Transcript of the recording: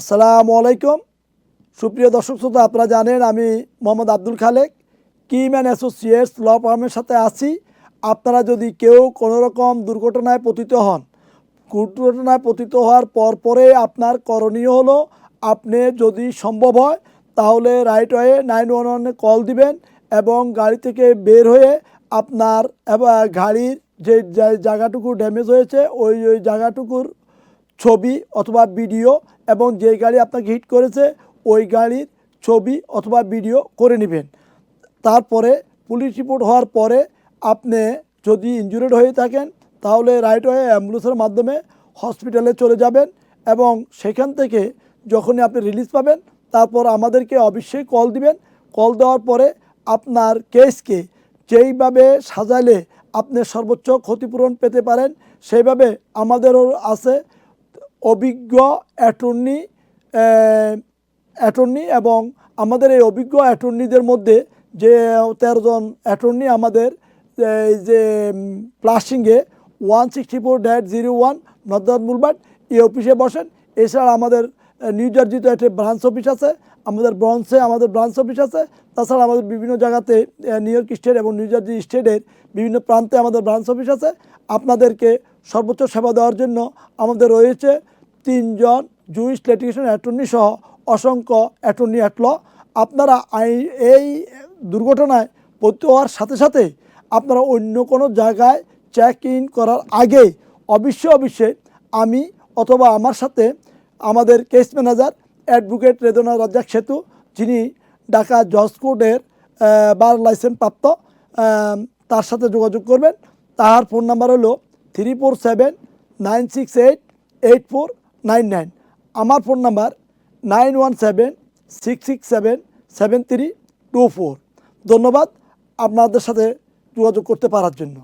আসসালামু আলাইকুম সুপ্রিয় দর্শক শ্রোতা, আপনারা জানেন আমি Mohammad Abdul Khalek Kim and associates law ফার্মের সাথে আছি। আপনারা যদি কেউ কোনো রকম দুর্ঘটনায় পতিত হন, দুর্ঘটনায় পতিত হওয়ার পরে আপনার করণীয় হলো, আপনি যদি সম্ভব হয় তাহলে রাইট ওয়ে 911-এ কল দিবেন এবং গাড়ি থেকে বের হয়ে আপনার গাড়ির যে জায়গাটুকু ড্যামেজ হয়েছে ওই জায়গাটুকুর ছবি অথবা ভিডিও এবং যে গাড়ি আপনাকে হিট করেছে ওই গাড়ির ছবি অথবা ভিডিও করে নেবেন। তারপরে পুলিশ রিপোর্ট হওয়ার পরে আপনি যদি ইনজুরিড হয়ে থাকেন তাহলে রাইট ওয়ে অ্যাম্বুলেন্সের মাধ্যমে হসপিটালে চলে যাবেন এবং সেখান থেকে যখনই আপনি রিলিজ পাবেন তারপর আমাদেরকে অবশ্যই কল দিবেন। কল দেওয়ার পরে আপনার কেসকে যেইভাবে সাজালে আপনি সর্বোচ্চ ক্ষতিপূরণ পেতে পারেন সেইভাবে আমাদেরও আছে অভিজ্ঞ অ্যাটর্নি এবং আমাদের এই অভিজ্ঞ অ্যাটর্নিদের মধ্যে যে 13 জন অ্যাটর্নি আমাদের এই যে প্লাসিংয়ে 164-01 নর্দার্ন বুলভার্ড এই অফিসে বসেন। এছাড়া আমাদের নিউ জার্সিতে একটা ব্রাঞ্চ অফিস আছে, আমাদের ব্রঞ্জে আমাদের ব্রাঞ্চ অফিস আছে। তাছাড়া আমাদের বিভিন্ন জায়গাতে নিউ ইয়র্ক স্টেট এবং নিউ জার্সি স্টেটের বিভিন্ন প্রান্তে আমাদের ব্রাঞ্চ অফিস আছে। আপনাদেরকে সর্বোচ্চ সেবা দেওয়ার জন্য আমাদের রয়েছে 3 জন জুইস লিটিগেশন অ্যাটর্নি সহ অসংখ্য অ্যাটর্নি অ্যাট ল। আপনারা এই দুর্ঘটনায় পতিত হওয়ার সাথে সাথে আপনারা অন্য কোনো জায়গায় চেক ইন করার আগে অবশ্যই আমি অথবা আমার সাথে আমাদের কেস ম্যানেজার অ্যাডভোকেট রেদনা রাজ্জাক সেতু, যিনি ঢাকা জজ কোর্টের বার লাইসেন্স প্রাপ্ত, তার সাথে যোগাযোগ করবেন। তার ফোন নাম্বার হলো 347-968-8499। আমার ফোন নাম্বার 9176677324। ধন্যবাদ আপনাদের সাথে যোগাযোগ করতে পারার জন্য।